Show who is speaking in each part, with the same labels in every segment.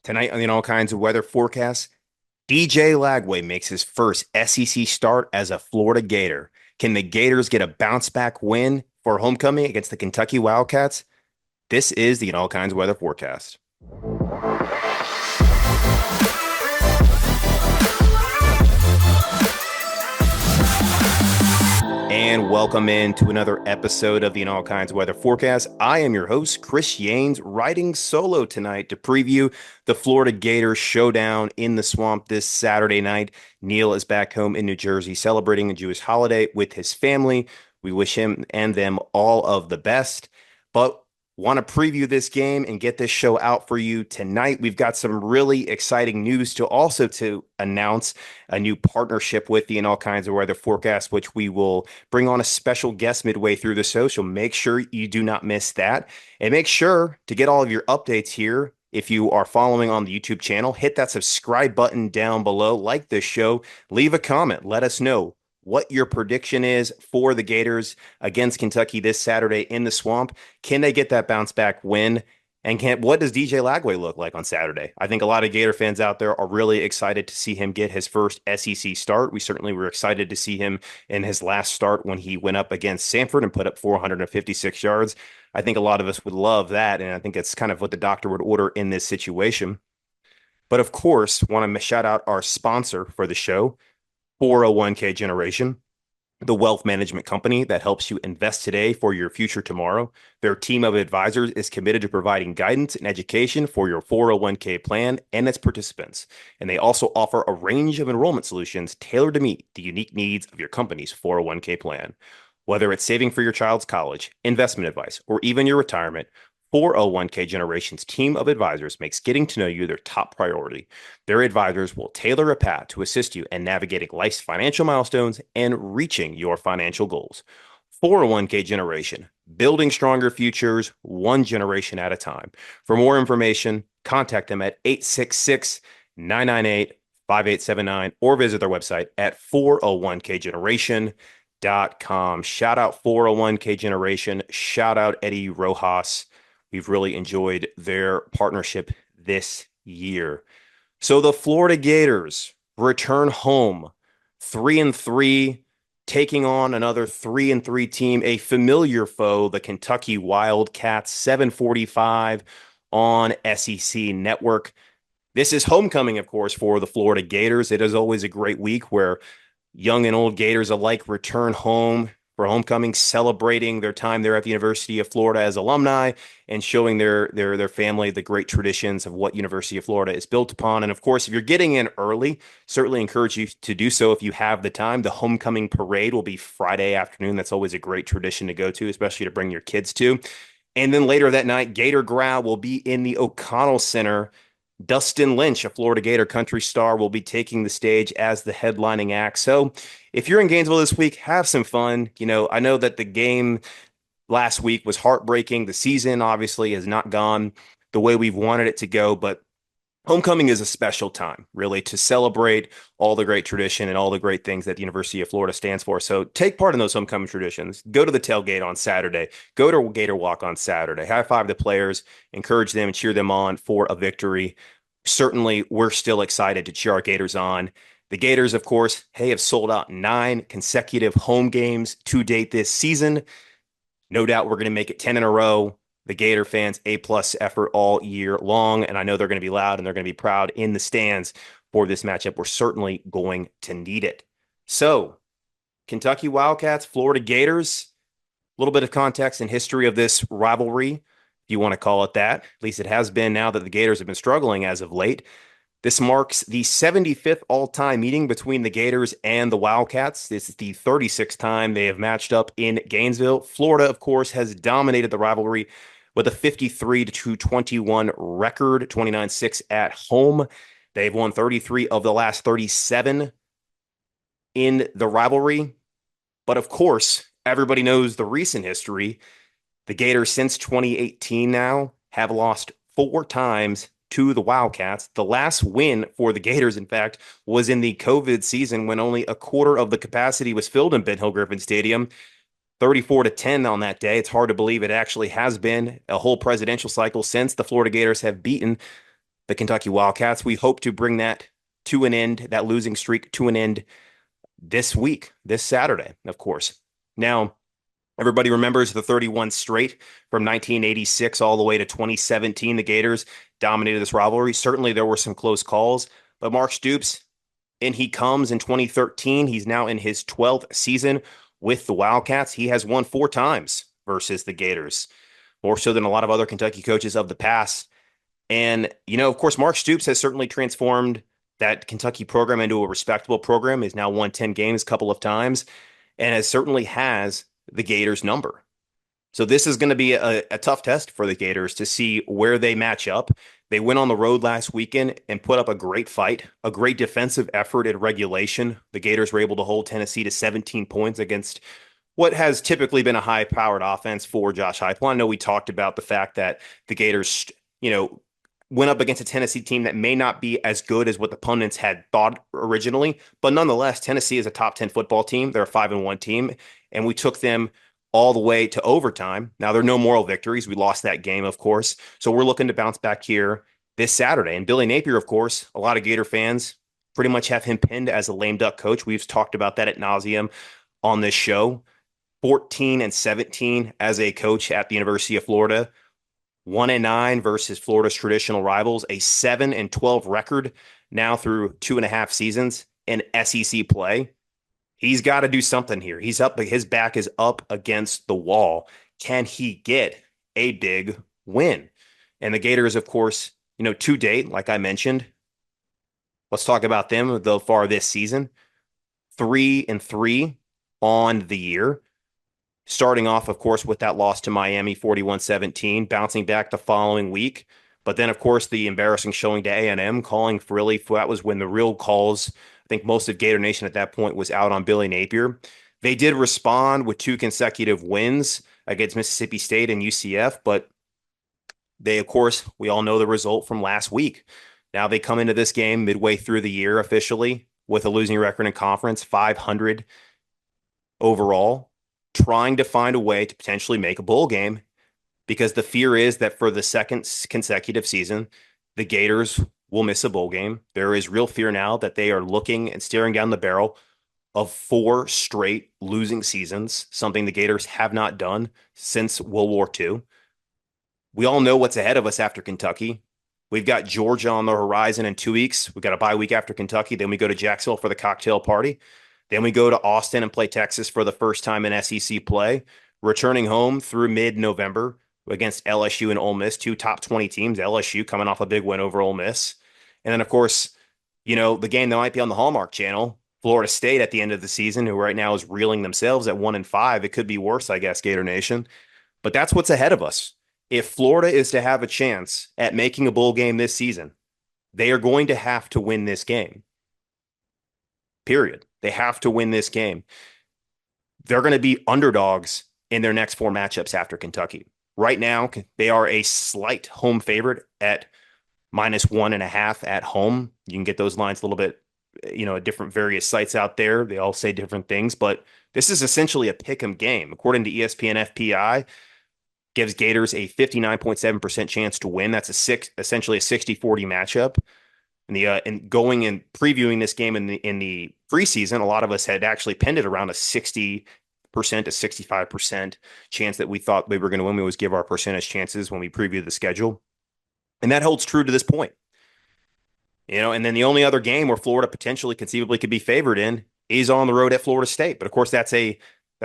Speaker 1: Tonight on the All Kinds of Weather forecast, DJ Lagway makes his first SEC start as a Florida Gator. Can the Gators get a bounce back win for homecoming against the Kentucky Wildcats? This is the All Kinds of Weather forecast. And welcome in to another episode of the All Kinds of Weather Forecast. I am your host, Chris Yanes, riding solo tonight to preview the Florida Gators showdown in the swamp this Saturday night. Neil is back home in New Jersey celebrating a Jewish holiday with his family. We wish him and them all of the best. But want to preview this game and get this show out for you tonight. We've got some really exciting news to announce a new partnership with the All Kinds of Weather Forecast, which we will bring on a special guest midway through the show. So make sure you do not miss that. And make sure to get all of your updates here. If you are following on the YouTube channel, hit that subscribe button down below, like this show, leave a comment, let us know what your prediction is for the Gators against Kentucky this Saturday in the swamp. Can they get that bounce back win? And what does DJ Lagway look like on Saturday? I think a lot of Gator fans out there are really excited to see him get his first SEC start. We certainly were excited to see him in his last start when he went up against Samford and put up 456 yards. I think a lot of us would love that, and I think it's kind of what the doctor would order in this situation. But of course, want to shout out our sponsor for the show, 401k Generation, the wealth management company that helps you invest today for your future tomorrow. Their team of advisors is committed to providing guidance and education for your 401k plan and its participants. And they also offer a range of enrollment solutions tailored to meet the unique needs of your company's 401k plan. Whether it's saving for your child's college, investment advice, or even your retirement, 401k Generation's team of advisors makes getting to know you their top priority. Their advisors will tailor a path to assist you in navigating life's financial milestones and reaching your financial goals. 401k Generation, building stronger futures one generation at a time. For more information, contact them at 866-998-5879 or visit their website at 401kgeneration.com. Shout out 401k Generation. Shout out Eddie Rojas. We've really enjoyed their partnership this year. So the Florida Gators return home 3-3, taking on another 3-3 team, a familiar foe, the Kentucky Wildcats, 7:45 on SEC Network. This is homecoming, of course, for the Florida Gators. It is always a great week where young and old Gators alike return home for homecoming, celebrating their time there at the University of Florida as alumni and showing their family the great traditions of what University of Florida is built upon. And of course, if you're getting in early, certainly encourage you to do so if you have the time. The homecoming parade will be Friday afternoon. That's always a great tradition to go to, especially to bring your kids to. And then later that night, Gator Growl will be in the O'Connell Center. Dustin Lynch, a Florida Gator country star, will be taking the stage as the headlining act. So if you're in Gainesville this week, have some fun. I know that the game last week was heartbreaking. The season obviously has not gone the way we've wanted it to go, but homecoming is a special time, really, to celebrate all the great tradition and all the great things that the University of Florida stands for. So take part in those homecoming traditions. Go to the tailgate on Saturday. Go to Gator Walk on Saturday. High five the players, encourage them and cheer them on for a victory. Certainly, we're still excited to cheer our Gators on. The Gators, of course, have sold out 9 consecutive home games to date this season. No doubt we're going to make it 10 in a row. The Gator fans, A-plus effort all year long, and I know they're going to be loud and they're going to be proud in the stands for this matchup. We're certainly going to need it. So, Kentucky Wildcats, Florida Gators, a little bit of context and history of this rivalry, if you want to call it that. At least it has been now that the Gators have been struggling as of late. This marks the 75th all-time meeting between the Gators and the Wildcats. This is the 36th time they have matched up in Gainesville. Florida, of course, has dominated the rivalry with a 53-21 record, 29-6 at home. They've won 33 of the last 37 in the rivalry. But of course, everybody knows the recent history. The Gators, since 2018 now, have lost 4 times to the Wildcats. The last win for the Gators, in fact, was in the COVID season when only a quarter of the capacity was filled in Ben Hill Griffin Stadium. 34-10 on that day. It's hard to believe it actually has been a whole presidential cycle since the Florida Gators have beaten the Kentucky Wildcats. We hope to bring that to an end, that losing streak to an end this week, this Saturday, of course. Now, everybody remembers the 31 straight from 1986 all the way to 2017. The Gators dominated this rivalry. Certainly, there were some close calls, but Mark Stoops, and he comes in 2013. He's now in his 12th season with the Wildcats. He has won 4 times versus the Gators, more so than a lot of other Kentucky coaches of the past. And, of course, Mark Stoops has certainly transformed that Kentucky program into a respectable program. He's now won 10 games a couple of times and has the Gators number. So this is going to be a tough test for the Gators to see where they match up. They went on the road last weekend and put up a great fight, a great defensive effort at regulation. The Gators were able to hold Tennessee to 17 points against what has typically been a high-powered offense for Josh Heupel. I know we talked about the fact that the Gators, went up against a Tennessee team that may not be as good as what the pundits had thought originally, but nonetheless, Tennessee is a top 10 football team. They're a 5-1 team, and we took them all the way to overtime. Now, there are no moral victories. We lost that game, of course. So we're looking to bounce back here this Saturday. And Billy Napier, of course, a lot of Gator fans pretty much have him pinned as a lame duck coach. We've talked about that at nauseum on this show. 14-17 as a coach at the University of Florida. 1-9 versus Florida's traditional rivals, a 7-12 record now through 2.5 seasons in SEC play. He's got to do something here. His back is up against the wall. Can he get a big win? And the Gators, of course, to date, like I mentioned, let's talk about them though far this season. 3-3 on the year. Starting off, of course, with that loss to Miami, 41-17, bouncing back the following week. But then, of course, the embarrassing showing to A&M, that was when the real calls, I think most of Gator Nation at that point was out on Billy Napier. They did respond with 2 consecutive wins against Mississippi State and UCF, but they, of course, we all know the result from last week. Now they come into this game midway through the year officially with a losing record in conference, 500 overall, trying to find a way to potentially make a bowl game, because the fear is that for the second consecutive season, the Gators will miss a bowl game. There is real fear now that they are looking and staring down the barrel of 4 straight losing seasons, something the Gators have not done since World War II. We all know what's ahead of us after Kentucky. We've got Georgia on the horizon in 2 weeks. We've got a bye week after Kentucky. Then we go to Jacksonville for the cocktail party. Then we go to Austin and play Texas for the first time in SEC play, returning home through mid-November against LSU and Ole Miss, 2 top 20 teams. LSU coming off a big win over Ole Miss. And then, of course, the game that might be on the Hallmark Channel, Florida State at the end of the season, who right now is reeling themselves at 1-5. It could be worse, I guess, Gator Nation. But that's what's ahead of us. If Florida is to have a chance at making a bowl game this season, they are going to have to win this game. Period. They have to win this game. They're going to be underdogs in their next 4 matchups after Kentucky. Right now, they are a slight home favorite at -1.5 at home. You can get those lines a little bit, at different various sites out there. They all say different things, but this is essentially a pick'em game. According to ESPN FPI, gives Gators a 59.7% chance to win. That's essentially a 60-40 matchup. And going and previewing this game in the preseason, a lot of us had actually pinned it around a 60% to 65% chance that we thought we were going to win. We always give our percentage chances when we preview the schedule. And that holds true to this point. And then the only other game where Florida potentially conceivably could be favored in is on the road at Florida State. But of course, that's a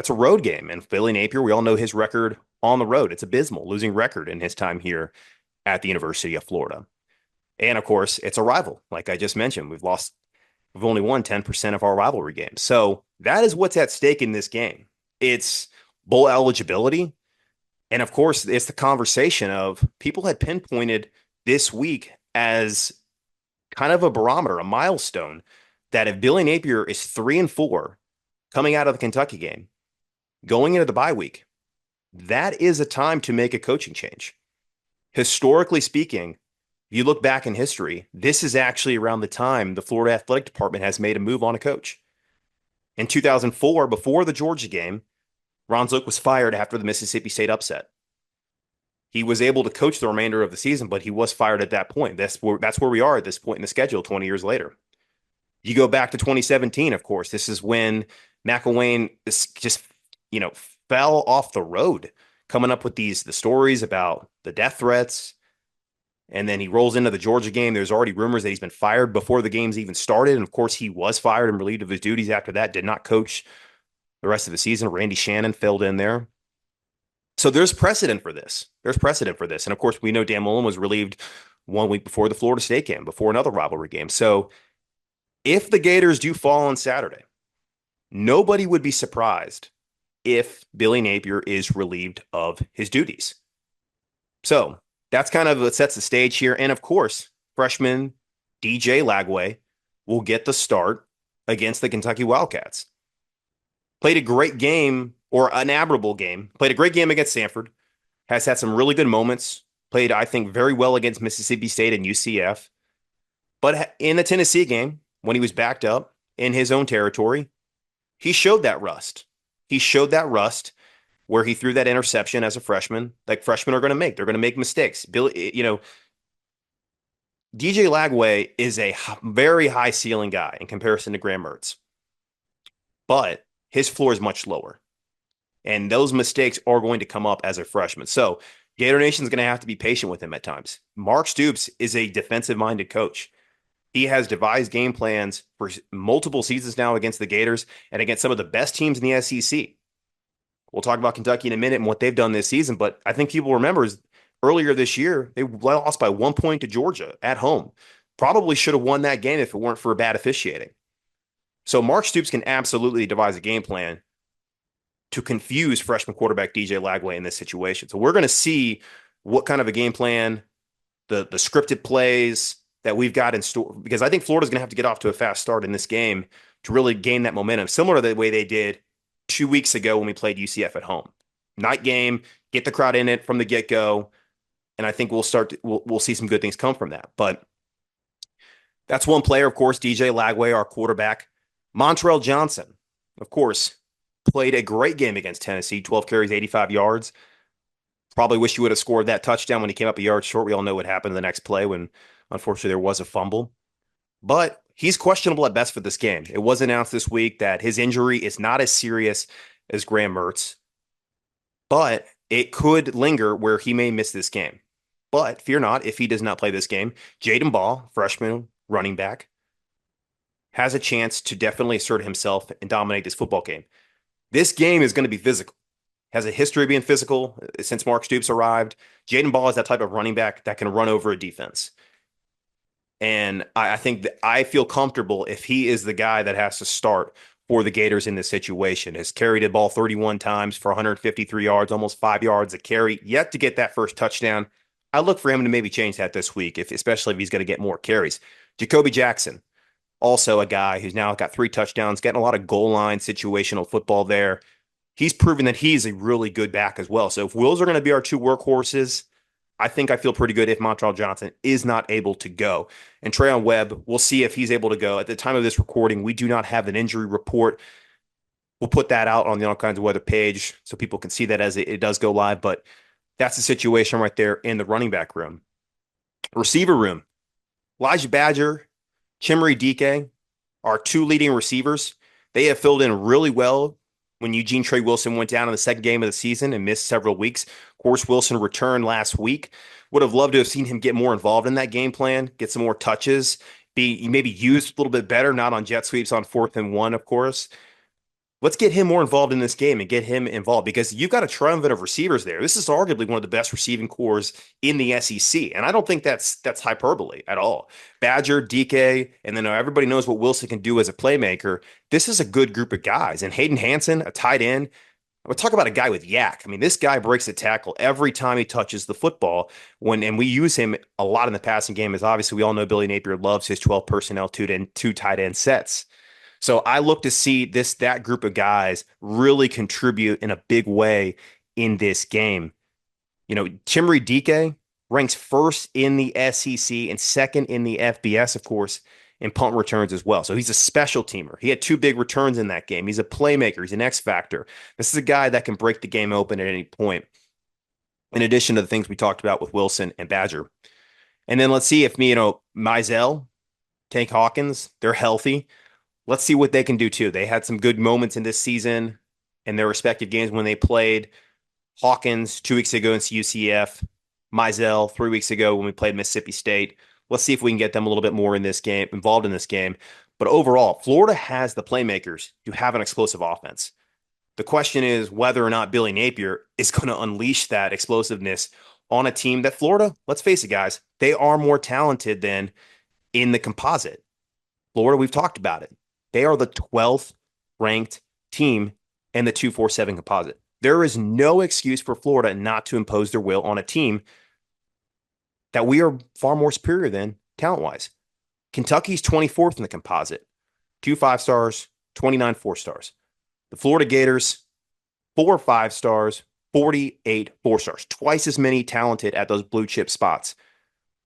Speaker 1: road game. And Billy Napier, we all know his record on the road. It's abysmal, losing record in his time here at the University of Florida. And of course, it's a rival. Like I just mentioned, we've only won 10% of our rivalry games. So that is what's at stake in this game. It's bowl eligibility. And of course, it's the conversation of people had pinpointed this week as kind of a barometer, a milestone, that if Billy Napier is 3-4 coming out of the Kentucky game, going into the bye week, that is a time to make a coaching change. Historically speaking, if you look back in history, this is actually around the time the Florida Athletic Department has made a move on a coach. In 2004, before the Georgia game, Ron Zook was fired after the Mississippi State upset. He was able to coach the remainder of the season, but he was fired at that point. That's where we are at this point in the schedule 20 years later. You go back to 2017, of course. This is when McElwain just, you know, fell off the road, coming up with the stories about the death threats. And then he rolls into the Georgia game. There's already rumors that he's been fired before the games even started. And of course, he was fired and relieved of his duties after that, did not coach the rest of the season. Randy Shannon filled in there. So there's precedent for this. There's precedent for this. And of course, we know Dan Mullen was relieved 1 week before the Florida State game, before another rivalry game. So if the Gators do fall on Saturday, nobody would be surprised if Billy Napier is relieved of his duties. So that's kind of what sets the stage here. And of course, freshman DJ Lagway will get the start against the Kentucky Wildcats. Played a great game, or an admirable game. Played a great game against Stanford. Has had some really good moments. Played, I think, very well against Mississippi State and UCF. But in the Tennessee game, when he was backed up in his own territory, he showed that rust. He showed that rust where he threw that interception as a freshman, like freshmen are going to make. They're going to make mistakes. Billy, DJ Lagway is a very high ceiling guy in comparison to Graham Mertz, but his floor is much lower. And those mistakes are going to come up as a freshman. So Gator Nation is going to have to be patient with him at times. Mark Stoops is a defensive-minded coach. He has devised game plans for multiple seasons now against the Gators and against some of the best teams in the SEC. We'll talk about Kentucky in a minute and what they've done this season, but I think people remember is earlier this year, they lost by 1 point to Georgia at home. Probably should have won that game if it weren't for bad officiating. So Mark Stoops can absolutely devise a game plan to confuse freshman quarterback DJ Lagway in this situation. So we're going to see what kind of a game plan, the scripted plays that we've got in store, because I think Florida's going to have to get off to a fast start in this game to really gain that momentum, similar to the way they did 2 weeks ago when we played UCF at home. Night game, get the crowd in it from the get-go, and I think we'll see some good things come from that. But that's one player, of course, DJ Lagway, our quarterback. Montrell Johnson, of course, played a great game against Tennessee, 12 carries, 85 yards. Probably wish you would have scored that touchdown when he came up a yard short. We all know what happened in the next play when, unfortunately, there was a fumble. But he's questionable at best for this game. It was announced this week that his injury is not as serious as Graham Mertz, but it could linger where he may miss this game. But fear not, if he does not play this game, Jaden Ball, freshman running back, has a chance to definitely assert himself and dominate this football game. This game is going to be physical. Has a history of being physical since Mark Stoops arrived. Jaden Ball is that type of running back that can run over a defense. And I think that I feel comfortable if he is the guy that has to start for the Gators in this situation. Has carried the ball 31 times for 153 yards, almost 5 yards a carry, yet to get that first touchdown. I look for him to maybe change that this week, especially if he's going to get more carries. Jacoby Jackson, also a guy who's now got 3 touchdowns, getting a lot of goal line situational football there. He's proven that he's a really good back as well. So if Wills are going to be our 2 workhorses, I think I feel pretty good if Montrell Johnson is not able to go. And Trayon Webb, we'll see if he's able to go. At the time of this recording, we do not have an injury report. We'll put that out on the All Kinds of Weather page so people can see that as it does go live. But that's the situation right there in the running back room. Receiver room, Elijah Badger, Chimere Dike, our 2 leading receivers. They have filled in really well when Eugene Trey Wilson went down in the second game of the season and missed several weeks. Of course, Wilson returned last week. Would have loved to have seen him get more involved in that game plan, get some more touches, be maybe used a little bit better, not on jet sweeps on 4th and 1, of course. Let's get him more involved in this game and get him involved because you've got a triumvirate of receivers there. This is arguably one of the best receiving cores in the SEC, and I don't think that's hyperbole at all. Badger, DK, and then everybody knows what Wilson can do as a playmaker. This is a good group of guys. And Hayden Hansen, a tight end, I would talk about a guy with yak. I mean, this guy breaks a tackle every time he touches the football. And we use him a lot in the passing game, as obviously we all know Billy Napier loves his 12 personnel 2 tight end sets. So I look to see that group of guys really contribute in a big way in this game. Chimere Dike ranks 1st in the SEC and 2nd in the FBS, of course, in punt returns as well. So he's a special teamer. He had 2 big returns in that game. He's a playmaker. He's an X factor. This is a guy that can break the game open at any point. in addition to the things we talked about with Wilson and Badger. And then let's see if Mizell, Tank Hawkins, they're healthy. Let's see what they can do too. They had some good moments in this season in their respective games when they played. Hawkins 2 weeks ago against UCF, Mizell 3 weeks ago when we played Mississippi State. Let's see if we can get them a little bit more in this game, involved in this game. But overall, Florida has the playmakers to have an explosive offense. The question is whether or not Billy Napier is going to unleash that explosiveness on a team that Florida, let's face it, guys, they are more talented than in the composite. Florida, we've talked about it. They are the 12th ranked team in the 247 composite. There is no excuse for Florida not to impose their will on a team that we are far more superior than talent wise. Kentucky's 24th in the composite, 2 5 stars, 29 4 stars. The Florida Gators, 4 5 stars, 48 4 stars, twice as many talented at those blue chip spots.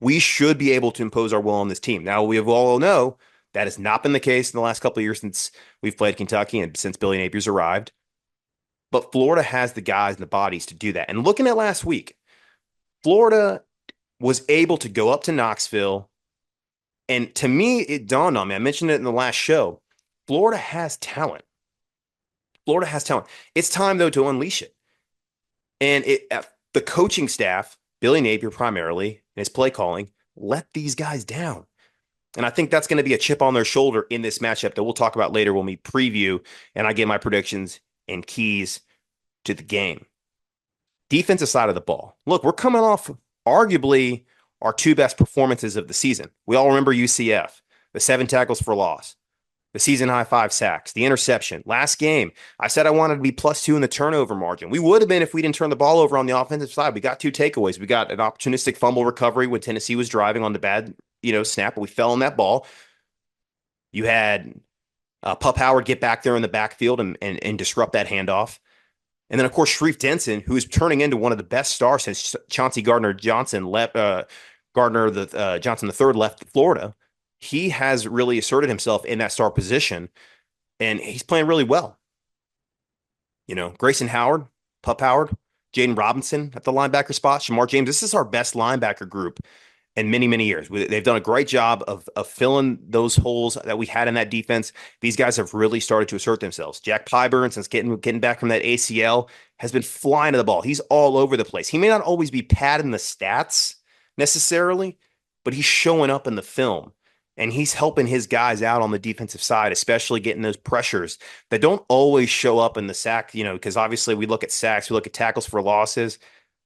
Speaker 1: We should be able to impose our will on this team. Now, we all know that has not been the case in the last couple of years since we've played Kentucky and since Billy Napier's arrived. But Florida has the guys and the bodies to do that. And looking at last week, Florida was able to go up to Knoxville. And to me, it dawned on me. I mentioned it in the last show. Florida has talent. Florida has talent. It's time, though, to unleash it. And the coaching staff, Billy Napier primarily, and his play calling, let these guys down. And I think that's going to be a chip on their shoulder in this matchup that we'll talk about later when we preview and I get my predictions and keys to the game. Defensive side of the ball. Look, we're coming off arguably our two best performances of the season. We all remember UCF, the 7 tackles for loss, the season high 5 sacks, the interception. Last game, I said I wanted to be +2 in the turnover margin. We would have been if we didn't turn the ball over on the offensive side. We got 2 takeaways. We got an opportunistic fumble recovery when Tennessee was driving on the bad, snap, but we fell on that ball. You had Pup Howard get back there in the backfield and disrupt that handoff. And then, of course, Sharif Denson, who is turning into one of the best stars since Chauncey Gardner-Johnson left, Johnson III left Florida. He has really asserted himself in that star position, and he's playing really well. Grayson Howard, Pup Howard, Jaden Robinson at the linebacker spot, Shamar James. This is our best linebacker group in many, many years. They've done a great job of filling those holes that we had in that defense. These guys have really started to assert themselves. Jack Pyburn, since getting back from that ACL, has been flying to the ball. He's all over the place. He may not always be padding the stats necessarily, but he's showing up in the film. And he's helping his guys out on the defensive side, especially getting those pressures that don't always show up in the sack, because obviously we look at sacks, we look at tackles for losses.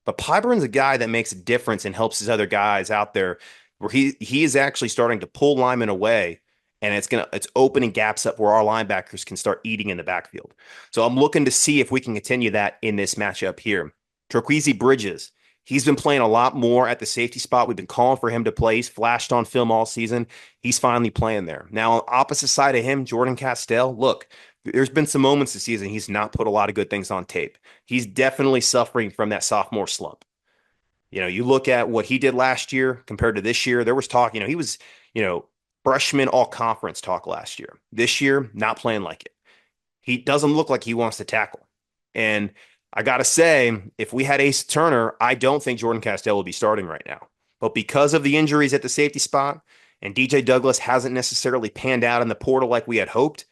Speaker 1: But Pyburn's a guy that makes a difference and helps his other guys out there where he is actually starting to pull linemen away, and it's opening gaps up where our linebackers can start eating in the backfield. So I'm looking to see if we can continue that in this matchup here. Turqueasy Bridges, he's been playing a lot more at the safety spot. We've been calling for him to play. He's flashed on film all season. He's finally playing there. Now, on opposite side of him, Jordan Castell, look, there's been some moments this season he's not put a lot of good things on tape. He's definitely suffering from that sophomore slump. You look at what he did last year compared to this year. There was talk, he was, freshman all conference talk last year. This year, not playing like it. He doesn't look like he wants to tackle. And I got to say, if we had Ace Turner, I don't think Jordan Castell would be starting right now. But because of the injuries at the safety spot and DJ Douglas hasn't necessarily panned out in the portal like we had hoped,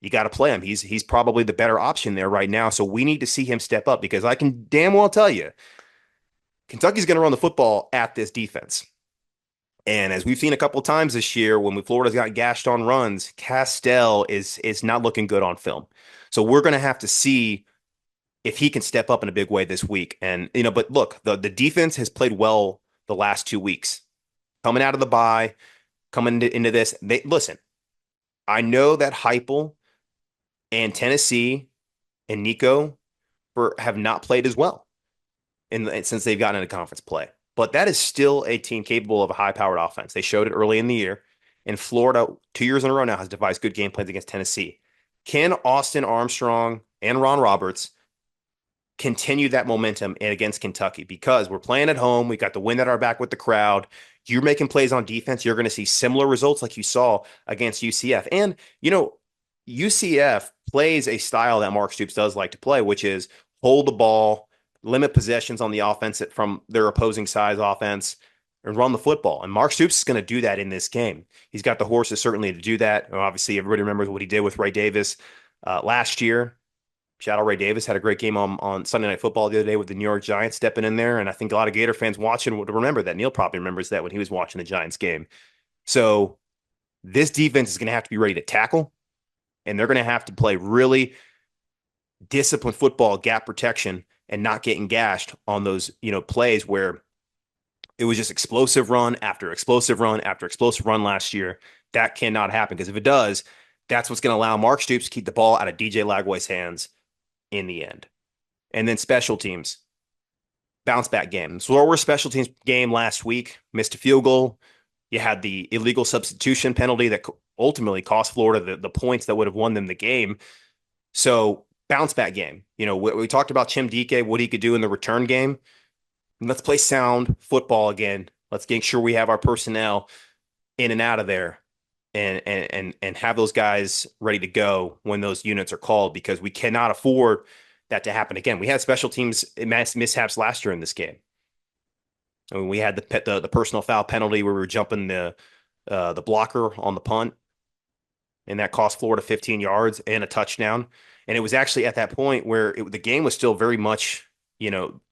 Speaker 1: you got to play him. He's probably the better option there right now. So we need to see him step up because I can damn well tell you, Kentucky's going to run the football at this defense. And as we've seen a couple of times this year, when Florida's got gashed on runs, Castell is not looking good on film. So we're going to have to see if he can step up in a big way this week. And, but look, the defense has played well the last 2 weeks. Coming out of the bye, coming into this, listen, I know that Heupel and Tennessee and Nico have not played as well since they've gotten into conference play. But that is still a team capable of a high-powered offense. They showed it early in the year. And Florida, 2 years in a row now, has devised good game plans against Tennessee. Can Austin Armstrong and Ron Roberts continue that momentum against Kentucky? Because we're playing at home. We got the wind at our back with the crowd. You're making plays on defense. You're going to see similar results like you saw against UCF. And, UCF plays a style that Mark Stoops does like to play, which is hold the ball, limit possessions on the offense from their opposing size offense, and run the football. And Mark Stoops is going to do that in this game. He's got the horses certainly to do that. And obviously, everybody remembers what he did with Ray Davis last year. Shout out Ray Davis, had a great game on Sunday Night Football the other day with the New York Giants stepping in there. And I think a lot of Gator fans watching would remember that. Neil probably remembers that when he was watching the Giants game. So this defense is going to have to be ready to tackle, and they're going to have to play really disciplined football, gap protection, and not getting gashed on those, plays where it was just explosive run after explosive run after explosive run last year. That cannot happen, because if it does, that's what's going to allow Mark Stoops to keep the ball out of DJ Lagway's hands in the end. And then special teams, bounce back game. So our special teams game last week, missed a field goal. You had the illegal substitution penalty that ultimately cost Florida the points that would have won them the game. So bounce back game. We talked about Chim Dike, what he could do in the return game. Let's play sound football again. Let's make sure we have our personnel in and out of there, and have those guys ready to go when those units are called, because we cannot afford that to happen again. We had special teams mishaps last year in this game. I mean, we had the personal foul penalty where we were jumping the blocker on the punt, and that cost Florida 15 yards and a touchdown. And it was actually at that point where the game was still very much,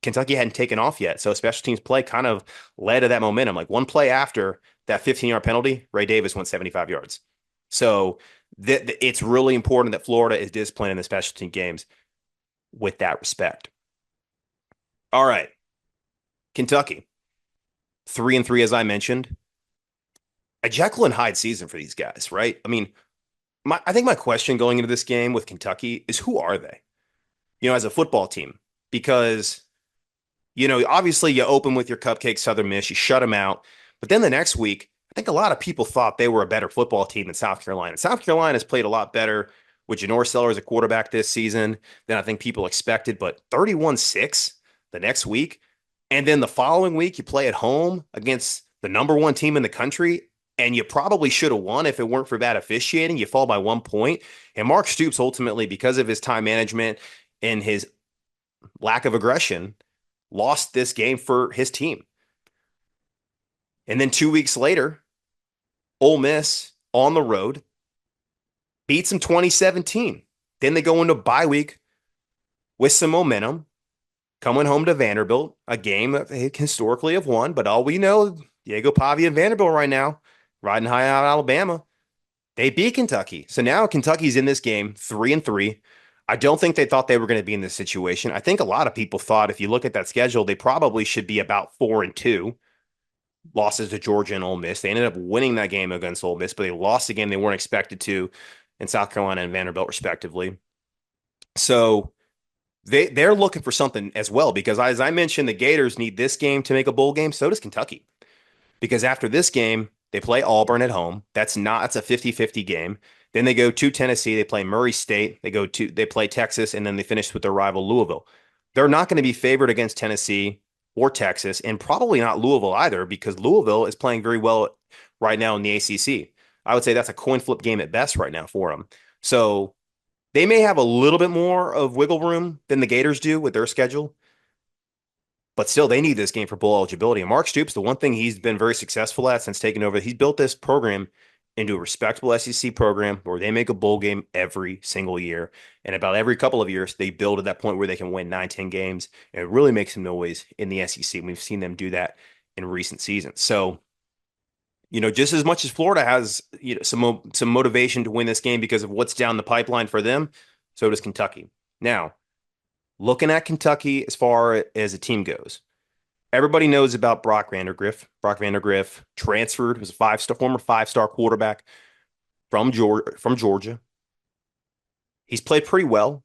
Speaker 1: Kentucky hadn't taken off yet. So special teams play kind of led to that momentum. Like one play after that 15-yard penalty, Ray Davis went 75 yards. So it's really important that Florida is disciplined in the special team games with that respect. All right. Kentucky, 3-3, as I mentioned. A Jekyll and Hyde season for these guys, right? I mean, I think my question going into this game with Kentucky is, who are they? As a football team, because, obviously you open with your cupcake Southern Miss, you shut them out. But then the next week, I think a lot of people thought they were a better football team than South Carolina. South Carolina has played a lot better with Janour Seller as a quarterback this season than I think people expected. But 31-6 the next week. And then the following week, you play at home against the number one team in the country, and you probably should have won if it weren't for bad officiating. You fall by 1 point. And Mark Stoops, ultimately, because of his time management and his lack of aggression, lost this game for his team. And then 2 weeks later, Ole Miss on the road beats them 2017. Then they go into bye week with some momentum, coming home to Vanderbilt, a game that they historically have won. But all we know, Diego Pavia and Vanderbilt right now, riding high out of Alabama, they beat Kentucky. So now Kentucky's in this game 3-3. I don't think they thought they were going to be in this situation. I think a lot of people thought, if you look at that schedule, they probably should be about 4-2. Losses to Georgia and Ole Miss. They ended up winning that game against Ole Miss, but they lost the game they weren't expected to in South Carolina and Vanderbilt, respectively. So they're looking for something as well, because as I mentioned, the Gators need this game to make a bowl game. So does Kentucky, because after this game, they play Auburn at home. That's a 50-50 game. Then they go to Tennessee. They play Murray State. They play Texas, and then they finish with their rival Louisville. They're not going to be favored against Tennessee or Texas, and probably not Louisville either, because Louisville is playing very well right now in the ACC. I would say that's a coin flip game at best right now for them. So they may have a little bit more of wiggle room than the Gators do with their schedule, but still they need this game for bowl eligibility. And Mark Stoops, the one thing he's been very successful at since taking over, he's built this program into a respectable SEC program where they make a bowl game every single year. And about every couple of years, they build to that point where they can win 9-10 games. And it really makes some noise in the SEC. We've seen them do that in recent seasons. So, just as much as Florida has some motivation to win this game because of what's down the pipeline for them, so does Kentucky. Now, looking at Kentucky as far as a team goes, everybody knows about Brock Vandagriff. Brock Vandagriff transferred, was a former five-star quarterback from Georgia. He's played pretty well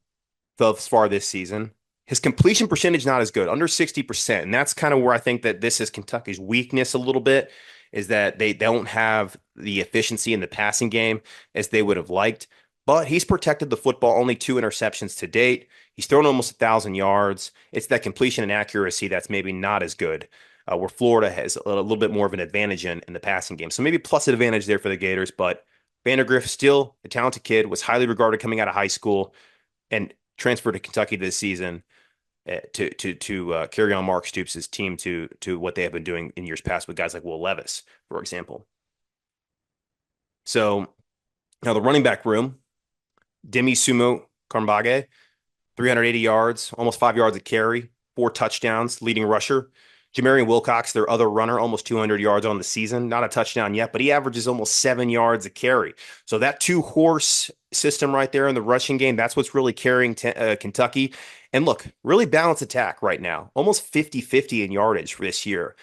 Speaker 1: thus far this season. His completion percentage not as good, under 60%. And that's kind of where I think that this is Kentucky's weakness a little bit, is that they don't have the efficiency in the passing game as they would have liked. But he's protected the football, only 2 interceptions to date. He's thrown almost 1,000 yards. It's that completion and accuracy that's maybe not as good, where Florida has a little bit more of an advantage in the passing game. So maybe plus advantage there for the Gators. But Vandagriff, still a talented kid, was highly regarded coming out of high school and transferred to Kentucky this season. to carry on Mark Stoops' team to what they have been doing in years past with guys like Will Levis, for example. So now the running back room, Demi Sumo Karmbage, 380 yards, almost 5 yards a carry, 4 touchdowns, leading rusher. Jamarian Wilcox, their other runner, almost 200 yards on the season. Not a touchdown yet, but he averages almost 7 yards a carry. So that two-horse system right there in the rushing game, that's what's really carrying Kentucky. And look, really balanced attack right now. Almost 50-50 in yardage for this year.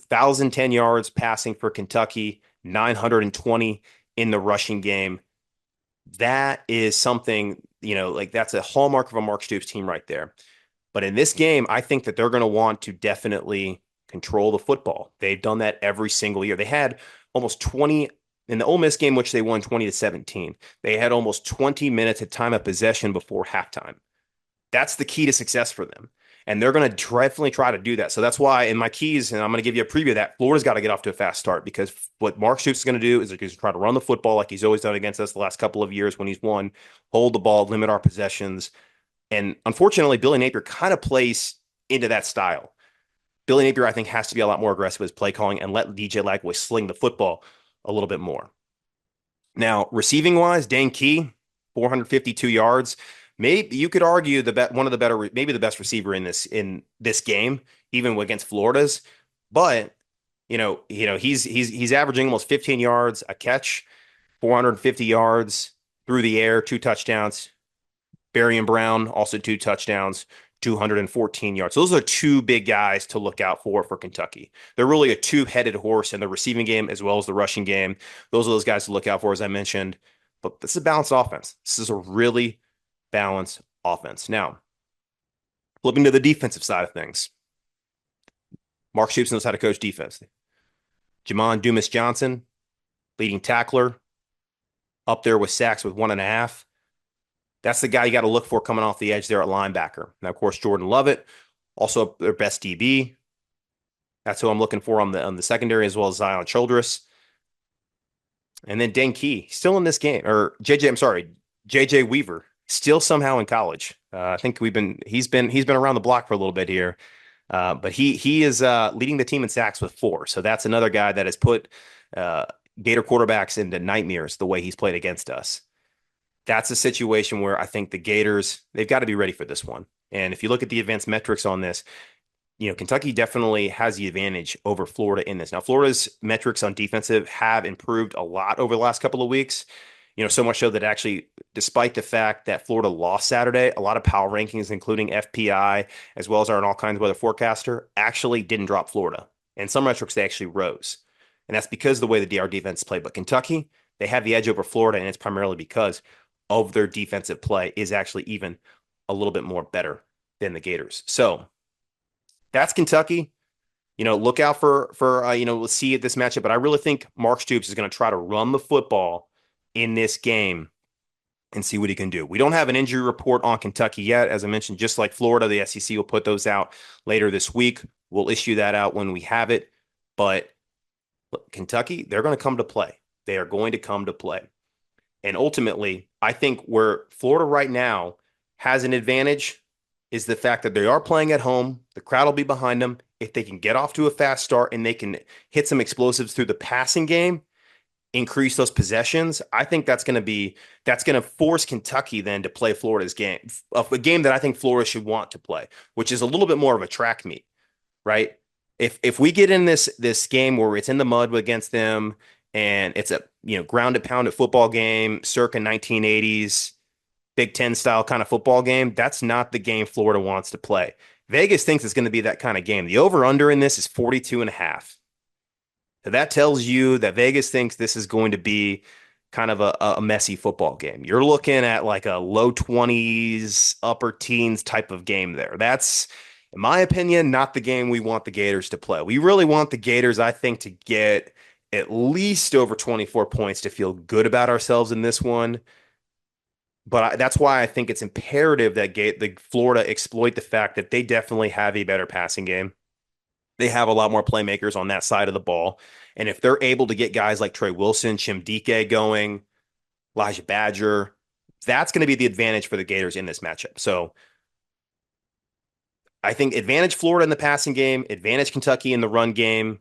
Speaker 1: 1,010 yards passing for Kentucky, 920 in the rushing game. That is something, like that's a hallmark of a Mark Stoops team right there. But in this game, I think that they're going to want to definitely control the football. They've done that every single year. They had almost 20 in the Ole Miss game, which they won 20-17. They had almost 20 minutes of time of possession before halftime. That's the key to success for them. And they're going to definitely try to do that. So that's why in my keys, and I'm going to give you a preview of that, Florida's got to get off to a fast start because what Mark Stoops is going to do is he's try to run the football like he's always done against us the last couple of years when he's won, hold the ball, limit our possessions. And unfortunately, Billy Napier kind of plays into that style. Billy Napier, I think, has to be a lot more aggressive with his play calling and let DJ Lagway sling the football a little bit more. Now, receiving wise, Dane Key, 452 yards. Maybe you could argue one of the better, maybe the best receiver in this game, even against Florida's. But he's averaging almost 15 yards a catch, 450 yards through the air, 2 touchdowns. Barry and Brown also 2 touchdowns, 214 yards. So those are two big guys to look out for Kentucky. They're really a two-headed horse in the receiving game as well as the rushing game. Those are those guys to look out for, as I mentioned. But this is a balanced offense. This is a really balanced offense. Now, flipping to the defensive side of things. Mark Stoops knows how to coach defense. Jamon Dumas-Johnson, leading tackler, up there with sacks with 1.5. That's the guy you got to look for coming off the edge there at linebacker. Now, of course, Jordan Lovett, also their best DB. That's who I'm looking for on the secondary, as well as Zion Childress. And then Dane Key, still in this game, or JJ Weaver, still somehow in college. I think he's been around the block for a little bit here. But he is leading the team in sacks with 4. So that's another guy that has put Gator quarterbacks into nightmares the way he's played against us. That's a situation where I think the Gators, they've got to be ready for this one. And if you look at the advanced metrics on this, Kentucky definitely has the advantage over Florida in this. Now, Florida's metrics on defensive have improved a lot over the last couple of weeks. So much so that actually, despite the fact that Florida lost Saturday, a lot of power rankings, including FPI, as well as our All Kinds of Weather forecaster, actually didn't drop Florida. And some metrics, they actually rose. And that's because of the way the DR defense played. But Kentucky, they have the edge over Florida, and it's primarily because of their defensive play is actually even a little bit more better than the Gators. So that's Kentucky. Look out for we'll see at this matchup. But I really think Mark Stoops is going to try to run the football in this game and see what he can do. We don't have an injury report on Kentucky yet. As I mentioned, just like Florida, the SEC will put those out later this week. We'll issue that out when we have it. But look, Kentucky, they're going to come to play. They are going to come to play. And ultimately, I think where Florida right now has an advantage is the fact that they are playing at home. The crowd will be behind them. If they can get off to a fast start and they can hit some explosives through the passing game, increase those possessions, I think that's going to force Kentucky then to play Florida's game, a game that I think Florida should want to play, which is a little bit more of a track meet, right? If we get in this game where it's in the mud against them and it's a ground and pound football game, circa 1980s, Big Ten style kind of football game, that's not the game Florida wants to play. Vegas thinks it's going to be that kind of game. The over-under in this is 42.5. So that tells you that Vegas thinks this is going to be kind of a messy football game. You're looking at like a low 20s, upper teens type of game there. That's, in my opinion, not the game we want the Gators to play. We really want the Gators, I think, to get at least over 24 points to feel good about ourselves in this one. But that's why I think it's imperative that the Florida exploit the fact that they definitely have a better passing game. They have a lot more playmakers on that side of the ball. And if they're able to get guys like Trey Wilson, Chimdike going, Elijah Badger, that's going to be the advantage for the Gators in this matchup. So I think advantage Florida in the passing game, advantage Kentucky in the run game,